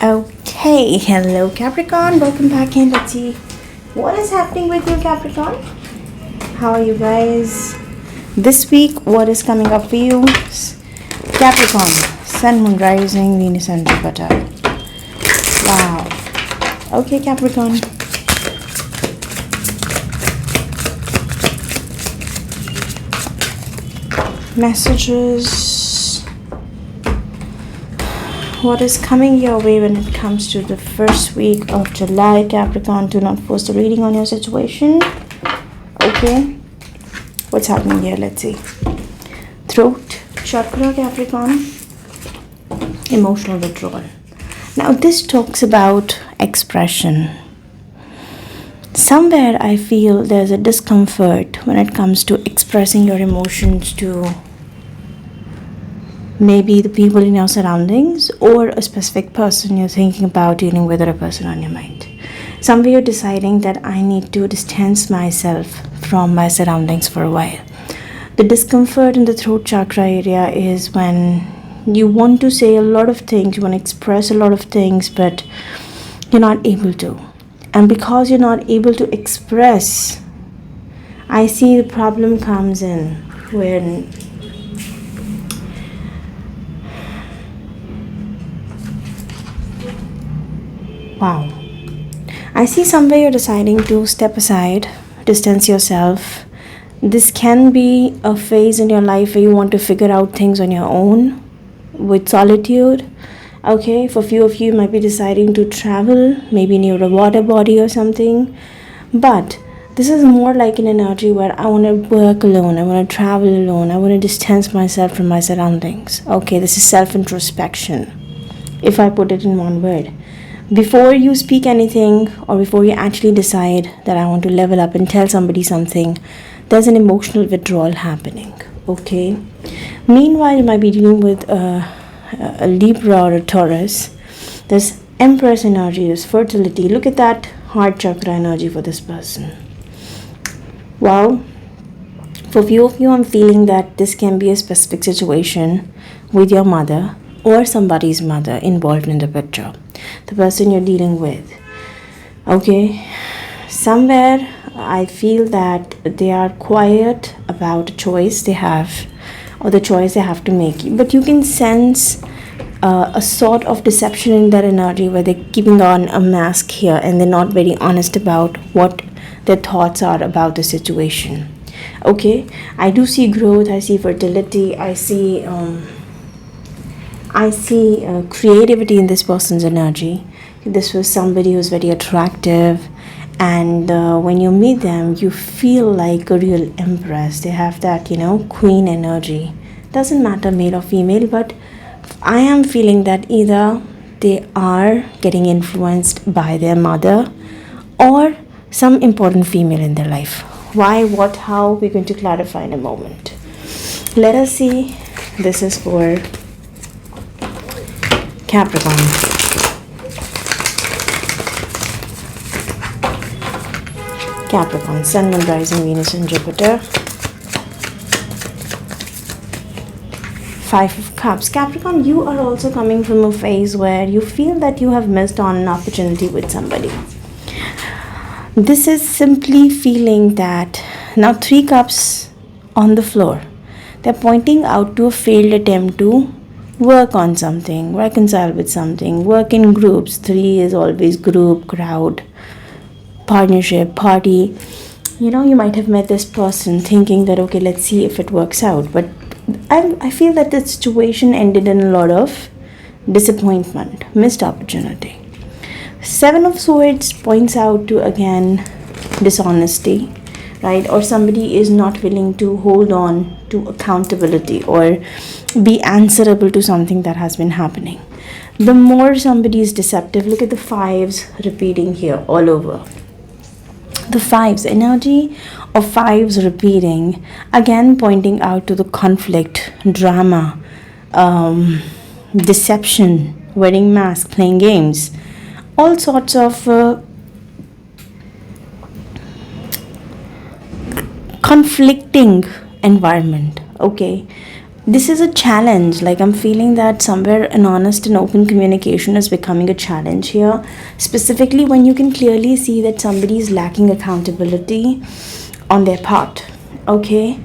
Okay, hello Capricorn, welcome back in. Let's see what is happening with you, Capricorn. How are you guys this week? What is coming up for you? Capricorn, Sun, Moon, Rising, Venus, and Jupiter. Wow. Okay, Capricorn. Messages. What is coming your way when it comes to the first week of July, Capricorn? Do not force the reading on your situation. Okay. What's happening here? Let's see. Throat chakra, Capricorn. Emotional withdrawal. Now this talks about expression. Somewhere I feel there's a discomfort when it comes to expressing your emotions to maybe the people in your surroundings or a specific person you're thinking about dealing with, or a person on your mind. Somewhere you're deciding that I need to distance myself from my surroundings for a while. The discomfort in the throat chakra area is when you want to say a lot of things, you want to express a lot of things, but you're not able to. And because you're not able to express, I see the problem comes in when wow. I see somewhere you're deciding to step aside, distance yourself. This can be a phase in your life where you want to figure out things on your own with solitude. Okay, for few of you might be deciding to travel, maybe near a water body or something. But this is more like an energy where I want to work alone, I want to travel alone, I want to distance myself from my surroundings. Okay, this is self-introspection, if I put it in one word. Before you speak anything, or before you actually decide that I want to level up and tell somebody something, there's an emotional withdrawal happening. Okay. Meanwhile, you might be dealing with a Libra or a Taurus. There's Empress energy, there's fertility. Look at that heart chakra energy for this person. Wow. For few of you, I'm feeling that this can be a specific situation with your mother or somebody's mother involved in the picture, the person you're dealing with. Okay, somewhere I feel that they are quiet about a choice they have, or the choice they have to make, but you can sense a sort of deception in their energy where they're keeping on a mask here and they're not very honest about what their thoughts are about the situation. Okay, I do see growth, I see fertility, I see creativity in this person's energy. This was somebody who's very attractive, and when you meet them, you feel like a real empress. They have that, queen energy. Doesn't matter male or female, but I am feeling that either they are getting influenced by their mother or some important female in their life. Why, what, how, we're going to clarify in a moment. Let us see. This is for Capricorn. Capricorn, Sun, Moon, Rising, Venus, and Jupiter. Five of Cups. Capricorn, you are also coming from a phase where you feel that you have missed on an opportunity with somebody. This is simply feeling that now 3 cups on the floor. They're pointing out to a failed attempt to work on something, reconcile with something, work in groups. 3 is always group, crowd, partnership, party. You might have met this person thinking that, okay, let's see if it works out. But I feel that the situation ended in a lot of disappointment, missed opportunity. 7 of Swords points out to, again, dishonesty, right? Or somebody is not willing to hold on to accountability or be answerable to something that has been happening. The more somebody is deceptive, look at the 5s repeating here all over. The 5s, energy of 5s repeating, again pointing out to the conflict, drama, deception, wearing mask, playing games, all sorts of conflicting environment. Okay, This is a challenge. Like, I'm feeling that somewhere an honest and open communication is becoming a challenge here, specifically when you can clearly see that somebody is lacking accountability on their part. Okay,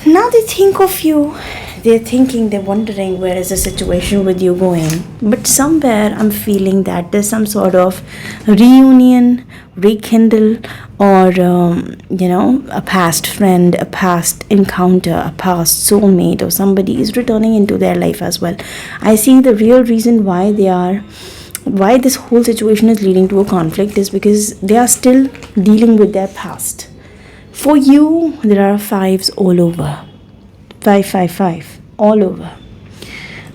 now they think of you, they're wondering where is the situation with you going. But somewhere I'm feeling that there's some sort of reunion, rekindle, or a past friend, a past encounter, a past soulmate, or somebody is returning into their life as well. I see the real reason why this whole situation is leading to a conflict is because they are still dealing with their past. For you, there are fives all over. 555 all over.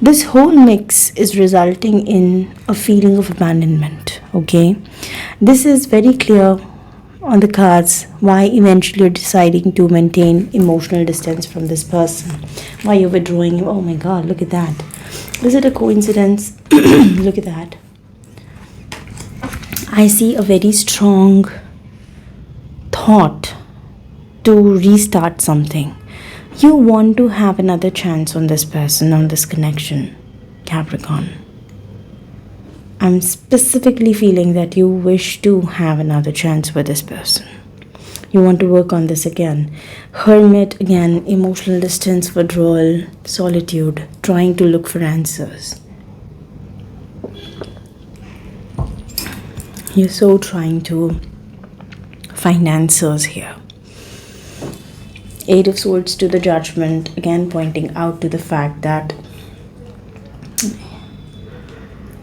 This whole mix is resulting in a feeling of abandonment. Okay, this is very clear on the cards why eventually you're deciding to maintain emotional distance from this person, why you're withdrawing. Oh my god, look at that. Is it a coincidence? Look at that. I see a very strong thought to restart something. You want to have another chance on this person, on this connection, Capricorn. I'm specifically feeling that you wish to have another chance with this person. You want to work on this again. Hermit, again, emotional distance, withdrawal, solitude, trying to look for answers. You're so trying to find answers here. Eight of Swords to the Judgment, again pointing out to the fact that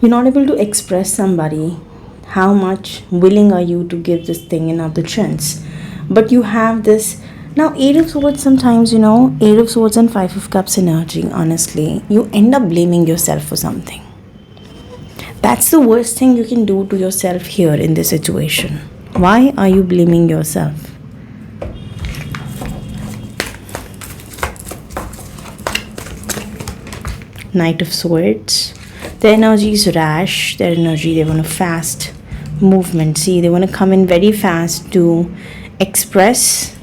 you're not able to express somebody how much willing are you to give this thing another chance. But you have this now. Eight of Swords, sometimes, Eight of Swords and Five of Cups energy, honestly, you end up blaming yourself for something. That's the worst thing you can do to yourself here in this situation. Why are you blaming yourself? Knight of Swords. Their energy is rash. Their energy, they want a fast movement. See, they want to come in very fast to express,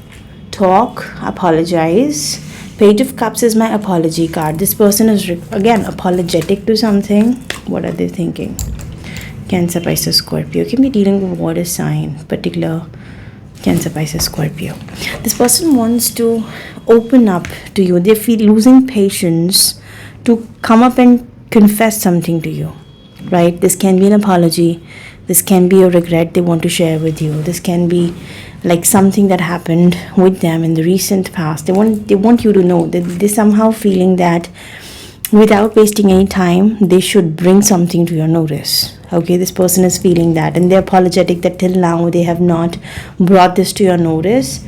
talk, apologize. Page of Cups is my apology card. This person is again apologetic to something. What are they thinking? Cancer, Pisces, Scorpio. Can be dealing with water sign, particular Cancer, Pisces, Scorpio. This person wants to open up to you. They feel losing patience to come up and confess something to you, right? This can be an apology. This can be a regret they want to share with you. This can be like something that happened with them in the recent past. They want you to know that they're somehow feeling that without wasting any time, they should bring something to your notice. Okay, this person is feeling that, and they're apologetic that till now they have not brought this to your notice,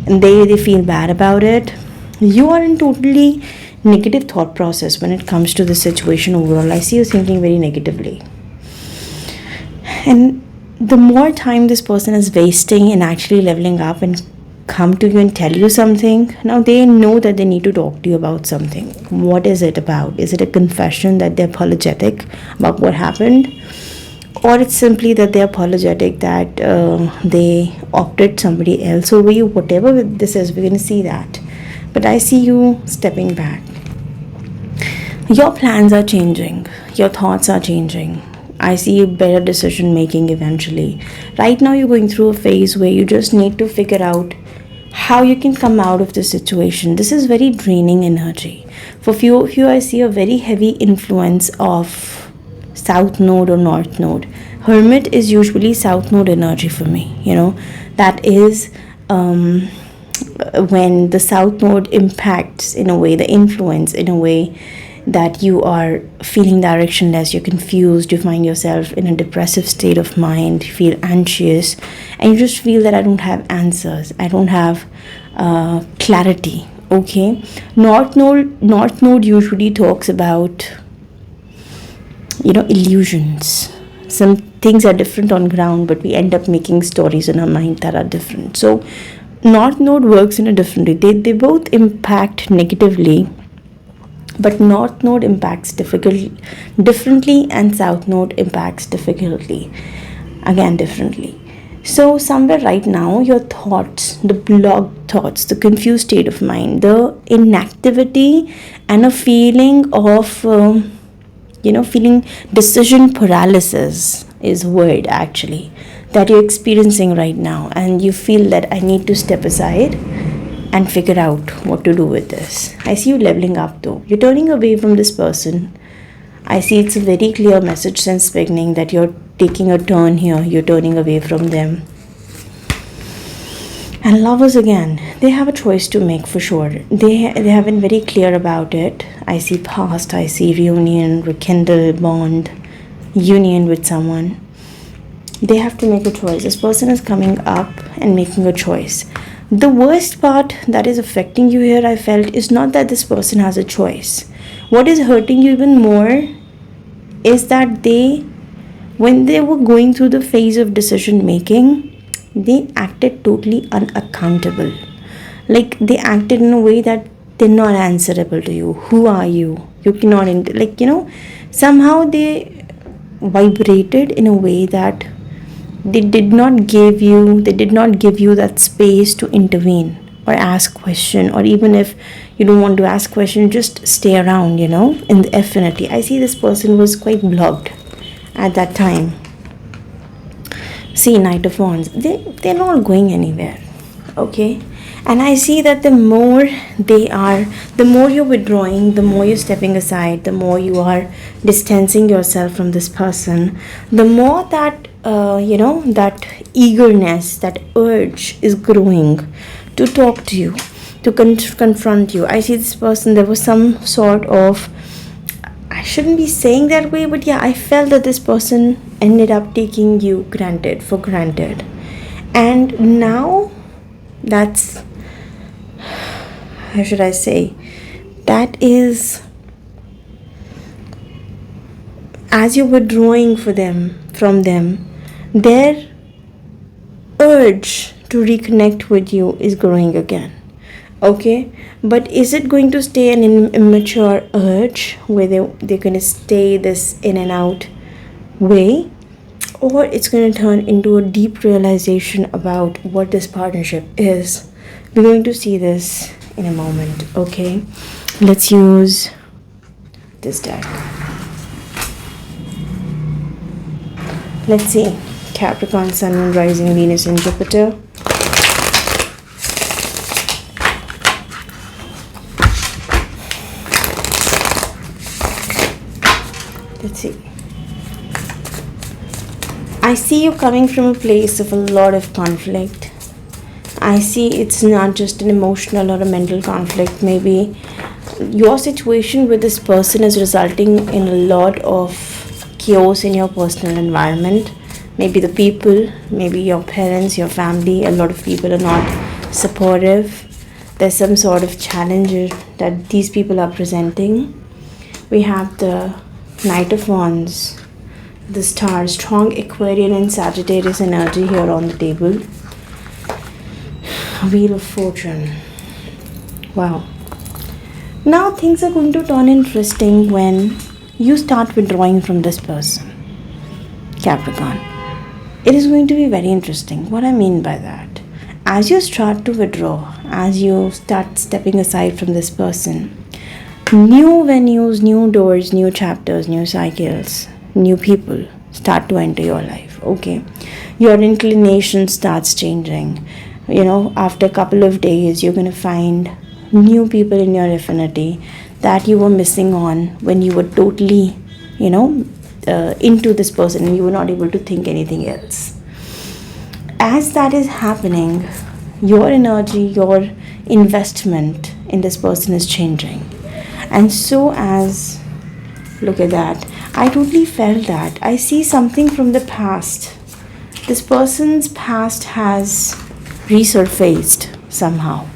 and they feel bad about it. You are in totally negative thought process when it comes to the situation overall. I see you thinking very negatively. And the more time this person is wasting in actually leveling up and come to you and tell you something, now they know that they need to talk to you about something. What is it about? Is it a confession that they're apologetic about what happened? Or it's simply that they're apologetic that they opted somebody else over you? Whatever this is, we're going to see that. But I see you stepping back. Your plans are changing. Your thoughts are changing. I see better decision making eventually. Right now you're going through a phase where you just need to figure out how you can come out of the situation. This is very draining energy. For few of you, I see a very heavy influence of South Node or North Node. Hermit is usually South Node energy for me. That is when the South Node impacts in a way, the influence in a way that you are feeling directionless, you're confused, you find yourself in a depressive state of mind, you feel anxious, and you just feel that I don't have answers, I don't have clarity. Okay, North Node usually talks about illusions. Some things are different on ground, but we end up making stories in our mind that are different. So North Node works in a different way. They both impact negatively, but North Node impacts differently, and South Node impacts differently. So, somewhere right now, your thoughts, the blocked thoughts, the confused state of mind, the inactivity, and a feeling of, feeling decision paralysis is word actually that you're experiencing right now. And you feel that I need to step aside and figure out what to do with this. I see you leveling up though. You're turning away from this person. I see it's a very clear message since beginning that you're taking a turn here. You're turning away from them. And lovers again, they have a choice to make for sure. They have been very clear about it. I see past, I see reunion, rekindle, bond, union with someone. They have to make a choice. This person is coming up and making a choice. The worst part that is affecting you here, I felt, is not that this person has a choice. What is hurting you even more is that when they were going through the phase of decision making, they acted totally unaccountable. Like they acted in a way that they're not answerable to you. Who are you? You cannot, somehow they vibrated in a way that they did not give you that space to intervene or ask question, or even if you don't want to ask question, just stay around, in the affinity. I see this person was quite blocked at that time. See, Knight of Wands, they're not going anywhere, okay? And I see that the more you're withdrawing, the more you're stepping aside, the more you are distancing yourself from this person, the more that that eagerness, that urge is growing to talk to you, to confront you. I see this person, there was some sort of, I shouldn't be saying that way, but yeah, I felt that this person ended up taking you for granted. And now that's, how should I say, that is, as you're withdrawing from them, their urge to reconnect with you is growing again. Okay, but is it going to stay an immature urge where they're going to stay this in and out way, or it's going to turn into a deep realization about what this partnership is? We're going to see this in a moment. Okay, let's use this deck. Let's see. Capricorn, Sun, Moon, Rising, Venus, and Jupiter. Let's see. I see you coming from a place of a lot of conflict. I see it's not just an emotional or a mental conflict. Maybe your situation with this person is resulting in a lot of chaos in your personal environment. Maybe the people, maybe your parents, your family, a lot of people are not supportive. There's some sort of challenge that these people are presenting. We have the Knight of Wands, the Star, strong Aquarian and Sagittarius energy here on the table. Wheel of Fortune. Wow. Now things are going to turn interesting when you start withdrawing from this person, Capricorn. It is going to be very interesting. What I mean by that, as you start to withdraw, as you start stepping aside from this person, new venues, new doors, new chapters, new cycles, new people start to enter your life. Okay, your inclination starts changing. After a couple of days, you're going to find new people in your affinity that you were missing on when you were totally into this person and you were not able to think anything else. As that is happening, your energy, your investment in this person is changing. And so as, look at that, I totally felt that. I see something from the past. This person's past has resurfaced somehow.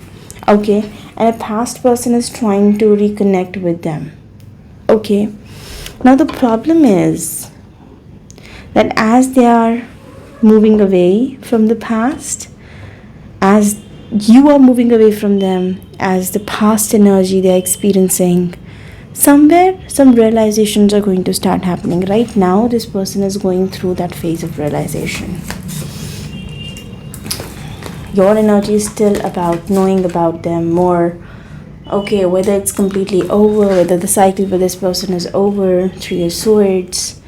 Okay, and a past person is trying to reconnect with them. Okay, now the problem is that as they are moving away from the past, as you are moving away from them, as the past energy they are experiencing, somewhere some realizations are going to start happening. Right now this person is going through that phase of realization. Your energy is still about knowing about them more. Okay, whether it's completely over, whether the cycle for this person is over. Three of Swords.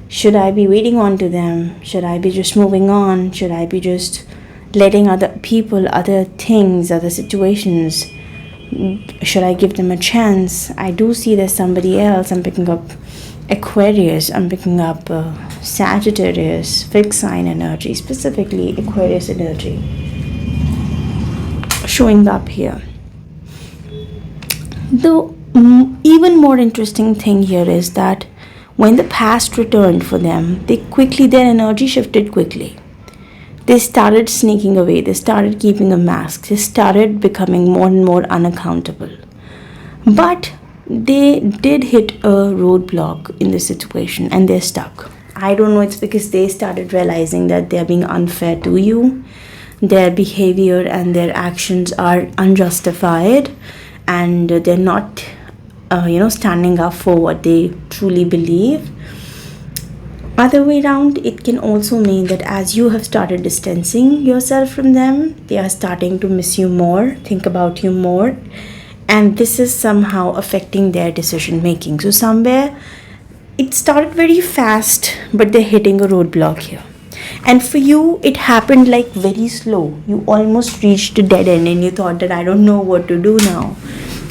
Should I be waiting on to them? Should I be just moving on? Should I be just letting other people, other things, other situations, should I give them a chance? I do see there's somebody else. I'm picking up Aquarius. I'm picking up Sagittarius, fixed sign energy, specifically Aquarius energy showing up here. The even more interesting thing here is that when the past returned for them, their energy shifted quickly. They started sneaking away. They started keeping a mask. They started becoming more and more unaccountable. But they did hit a roadblock in this situation and they're stuck. I don't know, it's because they started realizing that they're being unfair to you. Their behavior and their actions are unjustified and they're not, standing up for what they truly believe. Other way around, it can also mean that as you have started distancing yourself from them, they are starting to miss you more, think about you more, and this is somehow affecting their decision making. So somewhere it started very fast, but they're hitting a roadblock here. And for you, it happened like very slow. You almost reached a dead end and you thought that I don't know what to do now.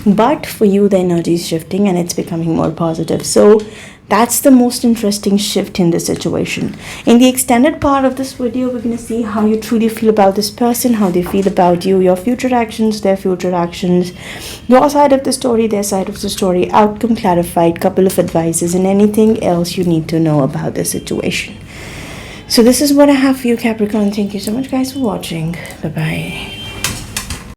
But for you, the energy is shifting and it's becoming more positive. So that's the most interesting shift in this situation. In the extended part of this video, we're going to see how you truly feel about this person, how they feel about you, your future actions, their future actions, your side of the story, their side of the story, outcome clarified, couple of advices, and anything else you need to know about the situation. So this is what I have for you, Capricorn. Thank you so much, guys, for watching. Bye-bye.